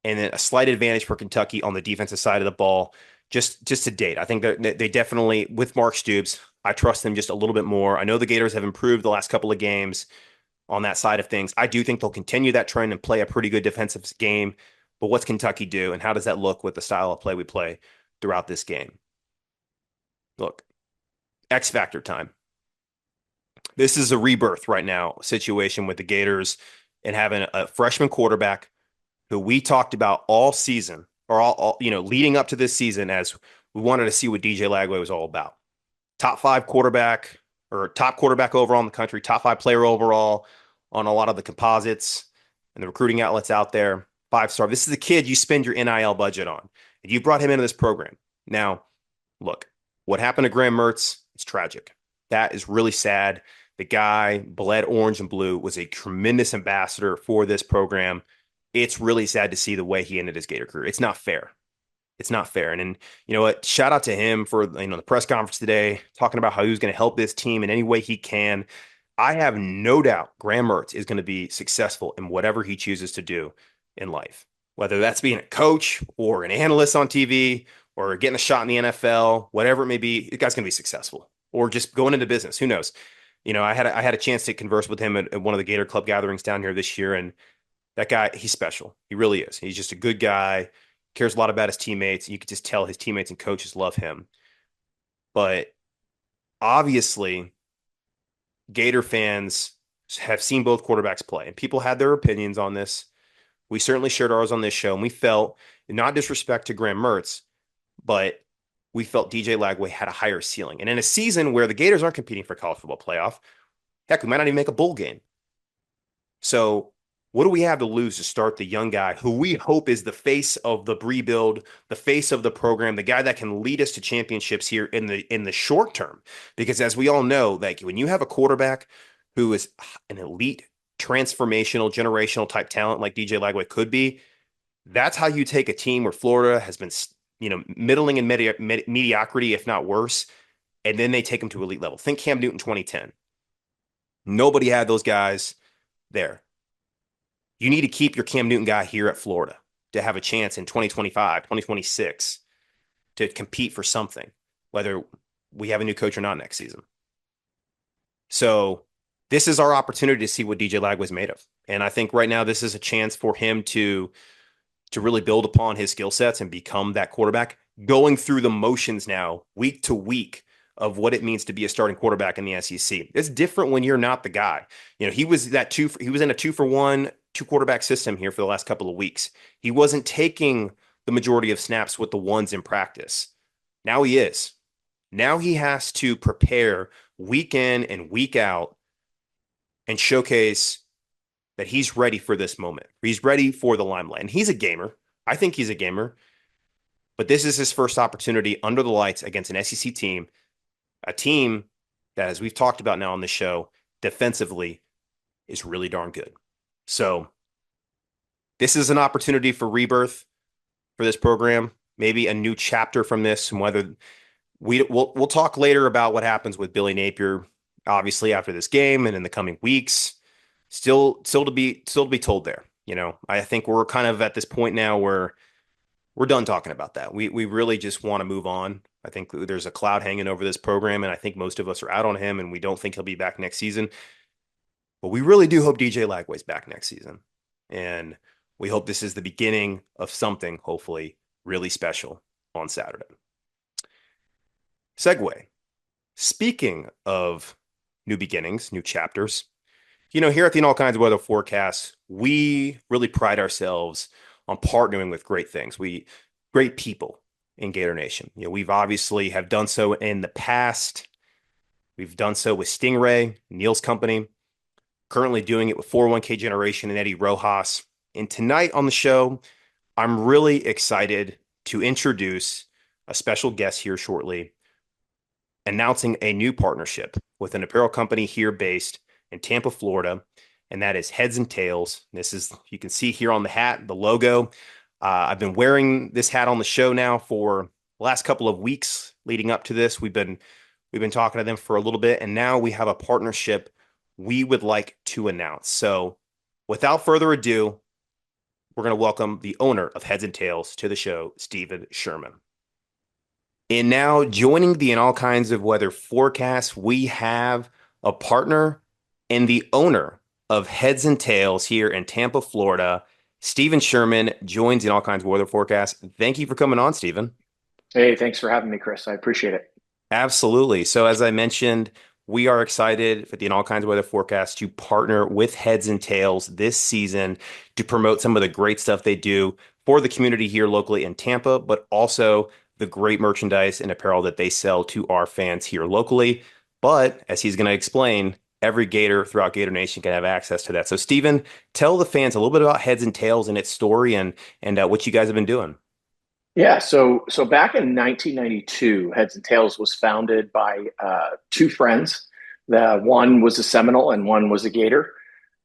Speaker 1: and then a slight advantage for Kentucky on the defensive side of the ball. Just to date, I think they definitely, with Mark Stoops, I trust them just a little bit more. I know the Gators have improved the last couple of games on that side of things. I do think they'll continue that trend and play a pretty good defensive game. But what's Kentucky do, and how does that look with the style of play we play throughout this game? Look, X Factor time. This is a rebirth right now situation with the Gators and having a freshman quarterback who we talked about all season or leading up to this season as we wanted to see what DJ Lagway was all about. Top five quarterback or top quarterback overall in the country, top five player overall on a lot of the composites and the recruiting outlets out there. 5-star. This is the kid you spend your NIL budget on. And you brought him into this program. Now, look, what happened to Graham Mertz? It's tragic. That is really sad. The guy bled orange and blue, was a tremendous ambassador for this program. It's really sad to see the way he ended his Gator career. It's not fair. It's not fair. And you know what? Shout out to him for the press conference today, talking about how he was going to help this team in any way he can. I have no doubt Graham Mertz is going to be successful in whatever he chooses to do in life, whether that's being a coach or an analyst on TV or getting a shot in the NFL, whatever it may be. The guy's going to be successful, or just going into business. Who knows? I had a chance to converse with him at one of the Gator Club gatherings down here this year, and that guy, he's special. He really is. He's just a good guy, cares a lot about his teammates. You could just tell his teammates and coaches love him. But obviously, Gator fans have seen both quarterbacks play, and people had their opinions on this. We certainly shared ours on this show, and we felt, not disrespect to Graham Mertz, but we felt DJ Lagway had a higher ceiling. And in a season where the Gators aren't competing for college football playoff, heck, we might not even make a bowl game. So what do we have to lose to start the young guy who we hope is the face of the rebuild, the face of the program, the guy that can lead us to championships here in the short term? Because as we all know, like when you have a quarterback who is an elite, transformational, generational type talent like DJ Lagway could be, that's how you take a team where Florida has been, middling in mediocrity, if not worse, and then they take them to elite level. Think Cam Newton 2010. Nobody had those guys there. You need to keep your Cam Newton guy here at Florida to have a chance in 2025, 2026 to compete for something, whether we have a new coach or not next season. So this is our opportunity to see what DJ Lagway was made of. And I think right now this is a chance for him to really build upon his skill sets and become that quarterback, going through the motions now week to week of what it means to be a starting quarterback in the SEC. It's different when you're not the guy. He was in a 2-for-1, 2-quarterback system here for the last couple of weeks. He wasn't taking the majority of snaps with the ones in practice. Now he is. Now he has to prepare week in and week out and showcase that he's ready for this moment. He's ready for the limelight. And he's a gamer. I think he's a gamer. But this is his first opportunity under the lights against an SEC team, a team that, as we've talked about now on the show, defensively is really darn good. So this is an opportunity for rebirth for this program, maybe a new chapter from this, and whether we'll talk later about what happens with Billy Napier, obviously after this game and in the coming weeks. Still to be told there. I think we're kind of at this point now where we're done talking about that. We really just want to move on. I think there's a cloud hanging over this program, and I think most of us are out on him, and we don't think he'll be back next season. But we really do hope DJ Lagway's back next season. And we hope this is the beginning of something, hopefully, really special on Saturday. Segue. Speaking of new beginnings, new chapters, here at the All Kinds of Weather Forecast, we really pride ourselves on partnering with great things. Great people in Gator Nation. We've obviously have done so in the past. We've done so with Stingray, Neil's company, currently doing it with 401k Generation and Eddie Rojas. And tonight on the show, I'm really excited to introduce a special guest here shortly, announcing a new partnership with an apparel company here based in Tampa, Florida, and that is Heads and Tails. This is, you can see here on the hat, the logo. I've been wearing this hat on the show now for the last couple of weeks leading up to this. We've been talking to them for a little bit, and now we have a partnership we would like to announce. So without further ado, we're going to welcome the owner of Heads and Tails to the show, Stephen Sherman. And now joining the In All Kinds of Weather forecast, we have a partner and the owner of Heads and Tails here in Tampa, Florida. Stephen Sherman joins In All Kinds of Weather forecast. Thank you for coming on, Stephen.
Speaker 2: Hey, thanks for having me, Chris. I appreciate it.
Speaker 1: Absolutely. So as I mentioned, we are excited for the In All Kinds of Weather forecast to partner with Heads and Tails this season to promote some of the great stuff they do for the community here locally in Tampa, but also the great merchandise and apparel that they sell to our fans here locally. But as he's going to explain, every Gator throughout Gator Nation can have access to that. So Stephen, tell the fans a little bit about Heads and Tails and its story and what you guys have been doing.
Speaker 2: Yeah, so back in 1992, Heads and Tails was founded by two friends. The one was a Seminole and one was a Gator.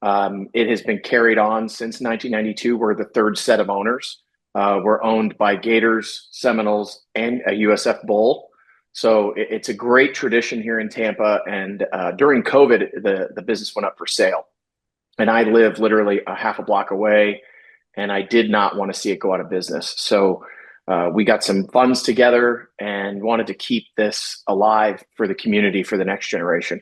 Speaker 2: It has been carried on since 1992. We're the third set of owners. We're owned by Gators, Seminoles, and a USF Bull. So it's a great tradition here in Tampa. And during COVID, the business went up for sale. And I live literally a half a block away, and I did not want to see it go out of business. So we got some funds together and wanted to keep this alive for the community for the next generation.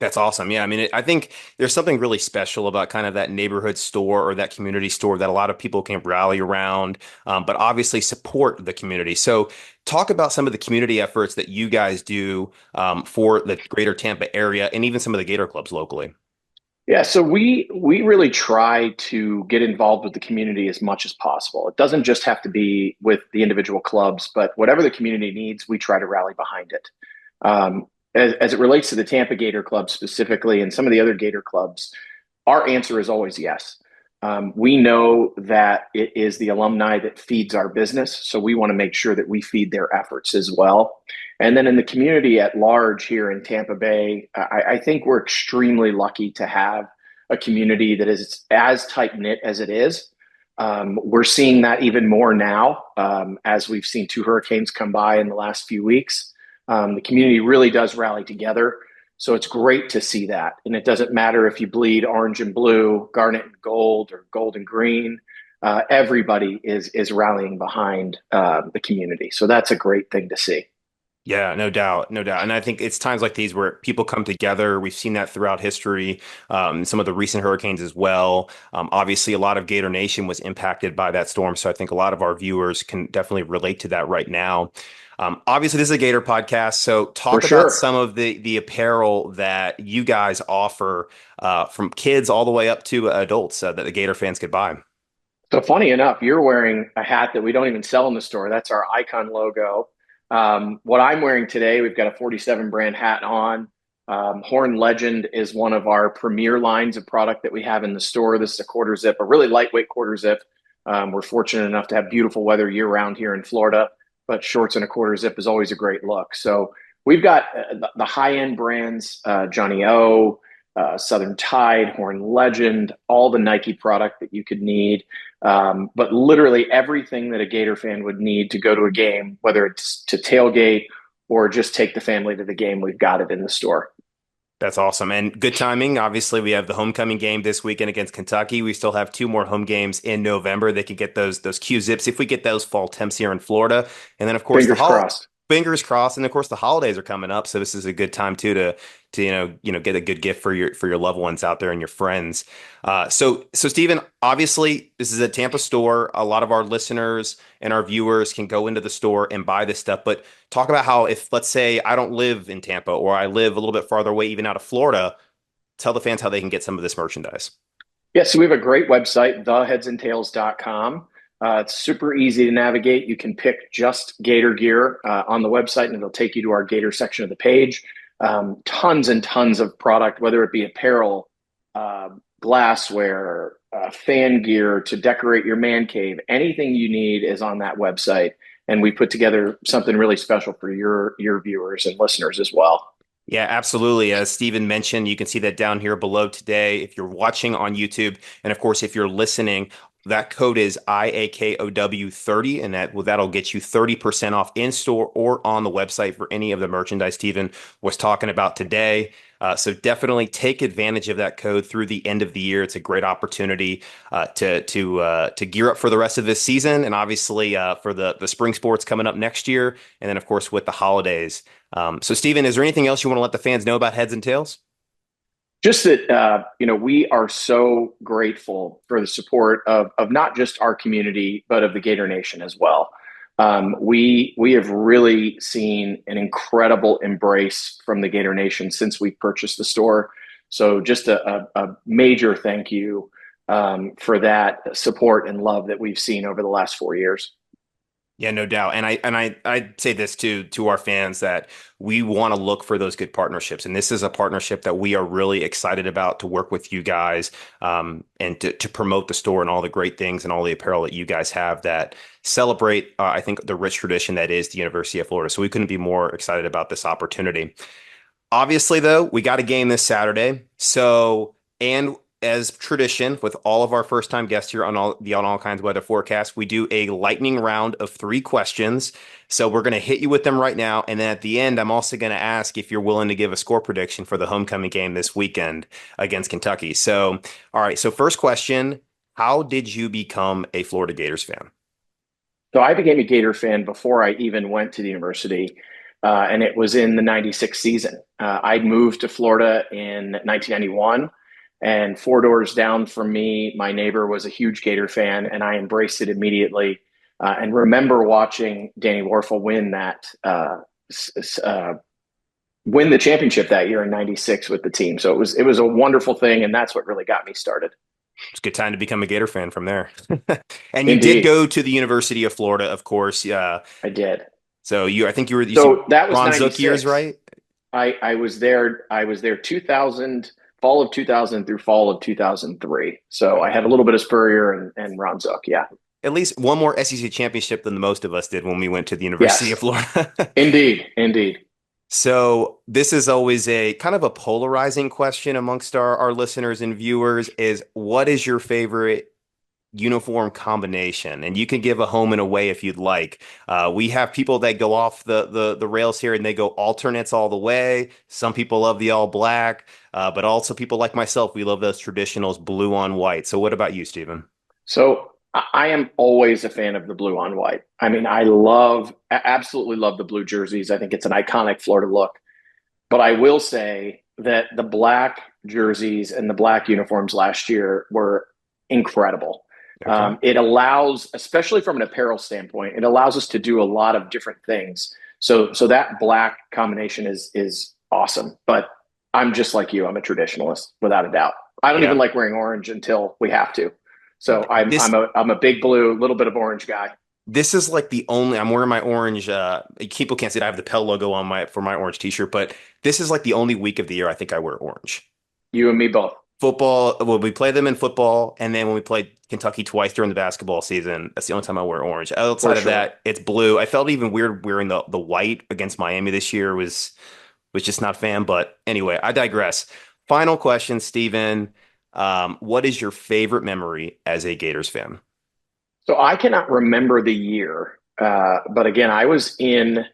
Speaker 1: That's awesome. Yeah. I mean, I think there's something really special about kind of that neighborhood store or that community store that a lot of people can rally around, but obviously support the community. So, talk about some of the community efforts that you guys do for the greater Tampa area and even some of the Gator clubs locally.
Speaker 2: Yeah, so we really try to get involved with the community as much as possible. It doesn't just have to be with the individual clubs, but whatever the community needs, we try to rally behind it. As it relates to the Tampa Gator Club specifically and some of the other Gator clubs, our answer is always yes. We know that it is the alumni that feeds our business, so we want to make sure that we feed their efforts as well. And then in the community at large here in Tampa Bay, I think we're extremely lucky to have a community that is as tight knit as it is. We're seeing that even more now as we've seen two hurricanes come by in the last few weeks. The community really does rally together. So it's great to see that. And it doesn't matter if you bleed orange and blue, garnet and gold, or gold and green. Everybody is rallying behind the community. So that's a great thing to see.
Speaker 1: Yeah, no doubt, no doubt. And I think it's times like these where people come together. We've seen that throughout history, some of the recent hurricanes as well. Obviously, a lot of Gator Nation was impacted by that storm. So I think a lot of our viewers can definitely relate to that right now. Obviously, this is a Gator podcast. So
Speaker 2: For
Speaker 1: talk about
Speaker 2: sure.
Speaker 1: some of the apparel that you guys offer from kids all the way up to adults that the Gator fans could buy.
Speaker 2: So funny enough, you're wearing a hat that we don't even sell in the store. That's our icon logo. What I'm wearing today, we've got a 47 brand hat on. Horn Legend is one of our premier lines of product that we have in the store. This is a quarter zip, a really lightweight quarter zip. We're fortunate enough to have beautiful weather year round here in Florida, but shorts and a quarter zip is always a great look. So we've got the high end brands, Johnny O, Southern Tide, Horn Legend, all the Nike product that you could need. But literally everything that a Gator fan would need to go to a game, whether it's to tailgate or just take the family to the game, we've got it in the store.
Speaker 1: That's awesome. And good timing. Obviously, we have the homecoming game this weekend against Kentucky. We still have two more home games in November. They can get those Q zips if we get those fall temps here in Florida. And then, of course,
Speaker 2: Fingers crossed.
Speaker 1: fingers crossed. And of course, the holidays are coming up. So this is a good time too to get a good gift for your loved ones out there and your friends. So Stephen, obviously, this is a Tampa store. A lot of our listeners and our viewers can go into the store and buy this stuff. But talk about how if, let's say, I don't live in Tampa or I live a little bit farther away, even out of Florida, tell the fans how they can get some of this merchandise.
Speaker 2: Yeah, so we have a great website, theheadsandtails.com. It's super easy to navigate. You can pick just Gator gear on the website, and it'll take you to our Gator section of the page. Tons and tons of product, whether it be apparel, glassware, fan gear to decorate your man cave. Anything you need is on that website. And we put together something really special for your viewers and listeners as well.
Speaker 1: Yeah, absolutely. As Steven mentioned, you can see that down here below today. If you're watching on YouTube, and of course, if you're listening, that code is IAKOW 30, and that'll get you 30% off in store or on the website for any of the merchandise Steven was talking about today. So definitely take advantage of that code through the end of the year. It's a great opportunity to gear up for the rest of this season, and obviously for the spring sports coming up next year, and then of course with the holidays. So Stephen, is there anything else you want to let the fans know about Heads and Tails?
Speaker 2: Just that we are so grateful for the support of not just our community but of the Gator Nation as well. We have really seen an incredible embrace from the Gator Nation since we purchased the store. So just a major thank you for that support and love that we've seen over the last 4 years.
Speaker 1: Yeah, no doubt. And I say this to our fans that we want to look for those good partnerships. And this is a partnership that we are really excited about to work with you guys and to promote the store and all the great things and all the apparel that you guys have that celebrate, I think, the rich tradition that is the University of Florida. So we couldn't be more excited about this opportunity. Obviously, though, we got a game this Saturday. So, and as tradition with all of our first time guests here on all kinds of weather forecasts, we do a lightning round of 3 questions. So we're going to hit you with them right now, and then at the end, I'm also going to ask if you're willing to give a score prediction for the homecoming game this weekend against Kentucky. So, all right. So first question: how did you become a Florida Gators fan?
Speaker 2: So I became a Gator fan before I even went to the university, and it was in the '96 season. I'd moved to Florida in 1991, and 4 doors down from me, my neighbor was a huge Gator fan, and I embraced it immediately. And remember watching Danny Warfel win the championship that year in '96 with the team. So it was a wonderful thing, and that's what really got me started.
Speaker 1: It's a good time to become a Gator fan from there. And you did
Speaker 2: Indeed,
Speaker 1: go to the University of Florida, of course.
Speaker 2: I did.
Speaker 1: So I think you said
Speaker 2: So that was
Speaker 1: Ron Zook years,
Speaker 2: '96.
Speaker 1: right?
Speaker 2: I was there. I was there 2000, fall of 2000 through fall of 2003. So I had a little bit of Spurrier and Ron Zook. Yeah.
Speaker 1: At least one more SEC championship than the most of us did when we went to the University of
Speaker 2: Yes.
Speaker 1: Florida.
Speaker 2: Indeed. Indeed.
Speaker 1: So this is always a kind of a polarizing question amongst our listeners and viewers is what is your favorite uniform combination? And you can give a home and away if you'd like. We have people that go off the rails here and they go alternates all the way. Some people love the all black, but also people like myself, we love those traditionals blue on white. So what about you, Stephen?
Speaker 2: So I am always a fan of the blue on white. I mean, absolutely love the blue jerseys. I think it's an iconic Florida look. But I will say that the black jerseys and the black uniforms last year were incredible.
Speaker 1: Okay.
Speaker 2: It allows, especially from an apparel standpoint, it allows us to do a lot of different things. So that black combination is awesome. But I'm just like you. I'm a traditionalist without a doubt. I don't even
Speaker 1: Yeah.
Speaker 2: like wearing orange until we have to. So
Speaker 1: This
Speaker 2: I'm a big blue, little bit of orange guy.
Speaker 1: This is like the only I'm wearing my orange people can't see it. I have the Pell logo on my for my orange t-shirt, but this is like the only week of the year I think I wear orange.
Speaker 2: You and me both.
Speaker 1: Football, well, we play them in football, and then when we played Kentucky twice during the basketball season, that's the only time I wear orange.
Speaker 2: For
Speaker 1: Outside of
Speaker 2: sure.
Speaker 1: that, it's blue. I felt even weird wearing the white against Miami this year was just not a fan. But anyway, I digress. Final question, Steven. What is your favorite memory as a Gators fan?
Speaker 2: So I cannot remember the year, but again, I was in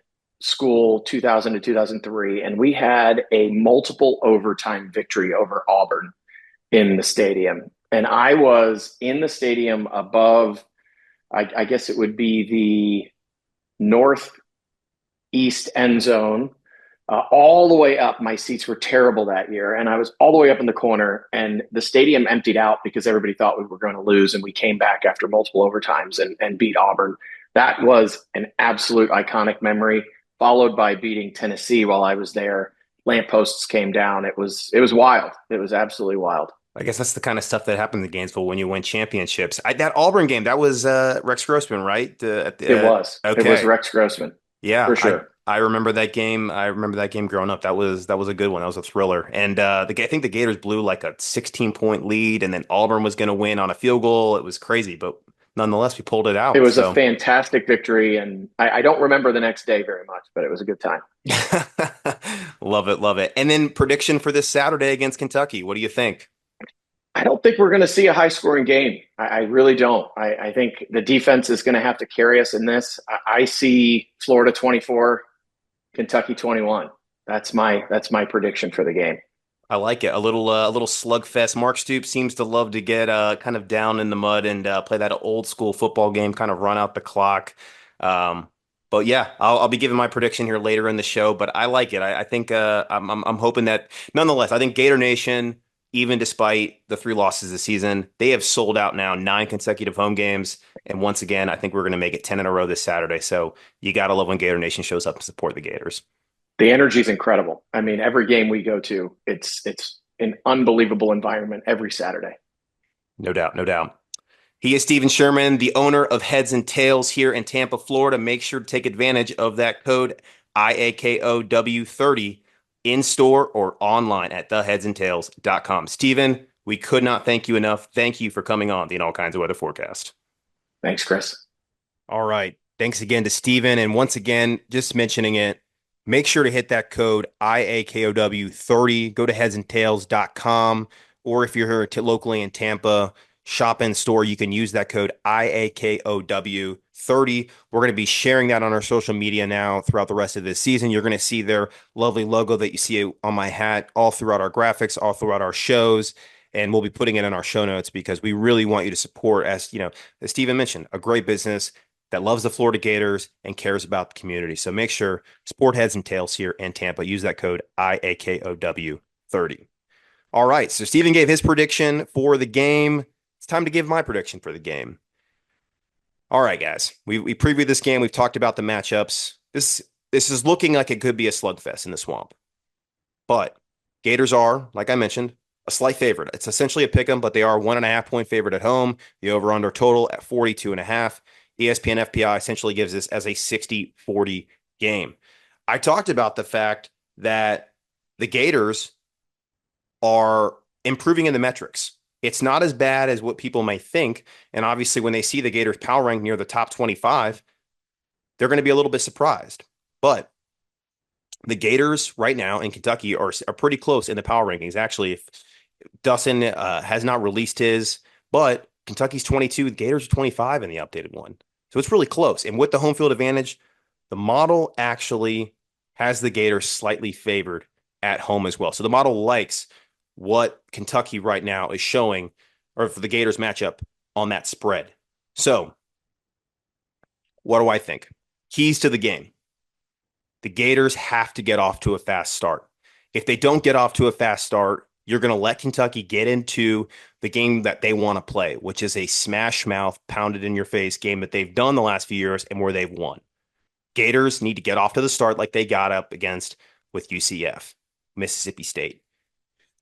Speaker 2: school 2000 to 2003, and we had a multiple overtime victory over Auburn in the stadium. And I was in the stadium above, I guess it would be the northeast end zone, all the way up. My seats were terrible that year, and I was all the way up in the corner, and the stadium emptied out because everybody thought we were going to lose, and we came back after multiple overtimes and beat Auburn. That was an absolute iconic memory, followed by beating Tennessee while I was there. Lampposts came down. It was wild. It was absolutely wild.
Speaker 1: I guess that's the kind of stuff that happens in Gainesville when you win championships. That Auburn game, that was Rex Grossman, right?
Speaker 2: It was. It was
Speaker 1: Okay.
Speaker 2: Rex Grossman
Speaker 1: Yeah,
Speaker 2: for
Speaker 1: I
Speaker 2: sure.
Speaker 1: I remember that game. I remember that game growing up. That was a good one. That was a thriller. And I think the Gators blew like a 16-point lead, and then Auburn was going to win on a field goal. It was crazy, but nonetheless, we pulled it
Speaker 2: It
Speaker 1: out.
Speaker 2: was a
Speaker 1: So
Speaker 2: fantastic victory, and I don't remember the next day very much, but it was a good time.
Speaker 1: love it, love it. And then prediction for this Saturday against Kentucky. What do you think?
Speaker 2: I don't think we're going to see a high scoring game. I really don't. I think the defense is going to have to carry us in this. I see Florida 24, Kentucky 21. That's my prediction for the game.
Speaker 1: I like it. A little slugfest. Mark Stoops seems to love to get kind of down in the mud and play that old school football game, kind of run out the clock. Um, but yeah, I'll be giving my prediction here later in the show. But I like it. I think I'm hoping that nonetheless, I think Gator Nation, even despite the three losses this season, they have sold out now 9 consecutive home games. And once again, I think we're going to make it 10 in a row this Saturday. So you gotta love when Gator Nation shows up to support the Gators.
Speaker 2: The energy is incredible. I mean, every game we go to, it's an unbelievable environment every Saturday.
Speaker 1: No doubt, no doubt. He is Steven Sherman, the owner of Heads and Tails here in Tampa, Florida. Make sure to take advantage of that code IAKOW30 in store or online at theheadsandtails.com. Steven, we could not thank you enough. Thank you for coming on the In All Kinds of Weather Forecast.
Speaker 2: Thanks, Chris.
Speaker 1: All right. Thanks again to Steven. And once again, just mentioning it, make sure to hit that code IAKOW30. Go to headsandtails.com. Or if you're here locally in Tampa, shop in store, you can use that code IAKOW30. We're going to be sharing that on our social media now throughout the rest of this season. You're going to see their lovely logo that you see on my hat all throughout our graphics, all throughout our shows. And we'll be putting it in our show notes because we really want you to support, as you know, as Steven mentioned, a great business that loves the Florida Gators and cares about the community. So make sure Sport Heads and Tails here in Tampa. Use that code IAKOW30. All right. So Steven gave his prediction for the game. It's time to give my prediction for the game. All right, guys. We previewed this game. We've talked about the matchups. This is looking like it could be a slugfest in the swamp. But Gators are, like I mentioned, a slight favorite. It's essentially a pick 'em, but they are 1.5 point favorite at home. The over-under total at 42.5. ESPN FPI essentially gives this as a 60-40 game. I talked about the fact that the Gators are improving in the metrics. It's not as bad as what people may think. And obviously, when they see the Gators power rank near the top 25, they're going to be a little bit surprised. But the Gators right now in Kentucky are pretty close in the power rankings. Actually, if Dustin has not released his, but Kentucky's 22, the Gators are 25 in the updated one. So it's really close. And with the home field advantage, the model actually has the Gators slightly favored at home as well. So the model likes what Kentucky right now is showing, or for the Gators matchup on that spread. So what do I think? Keys to the game. The Gators have to get off to a fast start. If they don't get off to a fast start, you're going to let Kentucky get into the game that they want to play, which is a smash mouth, pounded in your face game that they've done the last few years and where they've won. Gators need to get off to the start like they got up against with UCF, Mississippi State.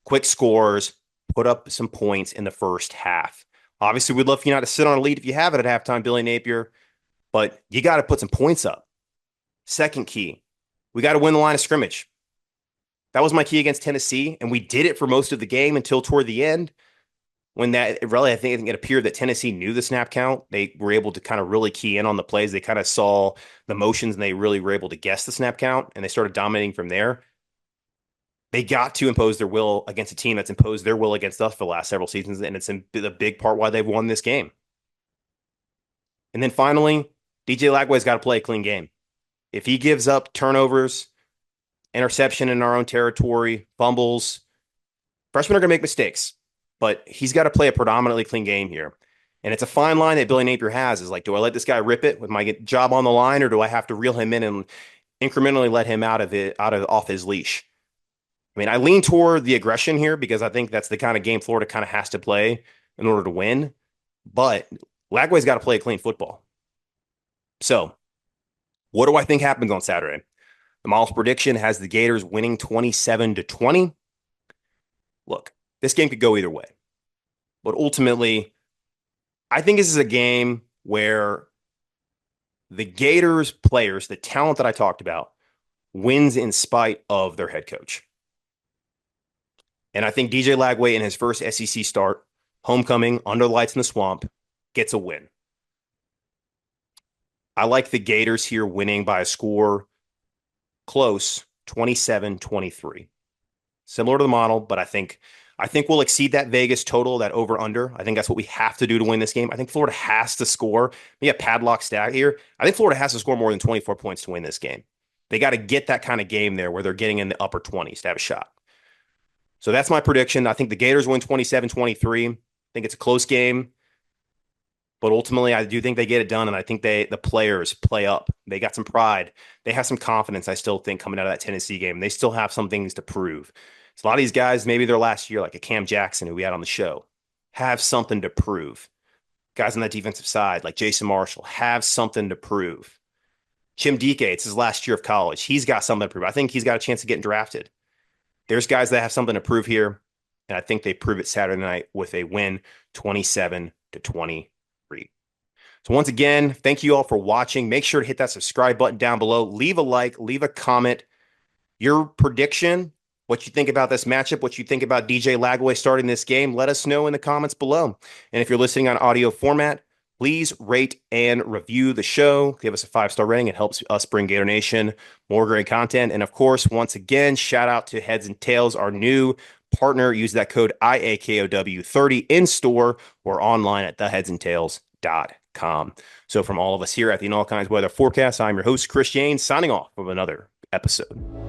Speaker 1: Quick scores, put up some points in the first half. Obviously, we'd love for you not to sit on a lead if you have it at halftime, Billy Napier, but you got to put some points up. Second key, we got to win the line of scrimmage. That was my key against Tennessee, and we did it for most of the game until toward the end when that really, I think it appeared that Tennessee knew the snap count. They were able to kind of really key in on the plays. They kind of saw the motions, and they really were able to guess the snap count, and they started dominating from there. They got to impose their will against a team that's imposed their will against us for the last several seasons, and it's a big part why they've won this game. And then finally, DJ Lagway's got to play a clean game. If he gives up turnovers, interception in our own territory, fumbles, freshmen are going to make mistakes, but he's got to play a predominantly clean game here. And it's a fine line that Billy Napier has is like, do I let this guy rip it with my job on the line, or do I have to reel him in and incrementally let him off his leash? I mean, I lean toward the aggression here because I think that's the kind of game Florida kind of has to play in order to win. But Lagway's got to play a clean football. So what do I think happens on Saturday? The model's prediction has the Gators winning 27-20. Look, this game could go either way. But ultimately, I think this is a game where the Gators players, the talent that I talked about, wins in spite of their head coach. And I think DJ Lagway in his first SEC start, homecoming, under the lights in the swamp, gets a win. I like the Gators here winning by a score close, 27-23. Similar to the model, but I think we'll exceed that Vegas total, that over-under. I think that's what we have to do to win this game. I think Florida has to score. We have padlock stat here. I think Florida has to score more than 24 points to win this game. They got to get that kind of game there where they're getting in the upper 20s to have a shot. So that's my prediction. I think the Gators win 27-23. I think it's a close game, but ultimately I do think they get it done, and I think the players play up. They got some pride. They have some confidence, I still think, coming out of that Tennessee game. They still have some things to prove. So a lot of these guys, maybe their last year, like a Cam Jackson, who we had on the show, have something to prove. Guys on that defensive side, like Jason Marshall, have something to prove. Jim Dike, it's his last year of college. He's got something to prove. I think he's got a chance of getting drafted. There's guys that have something to prove here, and I think they prove it Saturday night with a win 27-23. So once again, thank you all for watching. Make sure to hit that subscribe button down below. Leave a like, leave a comment. Your prediction, what you think about this matchup, what you think about DJ Lagway starting this game, let us know in the comments below. And if you're listening on audio format, please rate and review the show. Give us a 5-star rating. It helps us bring Gator Nation more great content. And of course, once again, shout out to Heads and Tails, our new partner. Use that code IAKOW30 in store or online at theheadsandtails.com. So from all of us here at the All Kinds Weather Forecast, I'm your host, Chris Jane, signing off from another episode.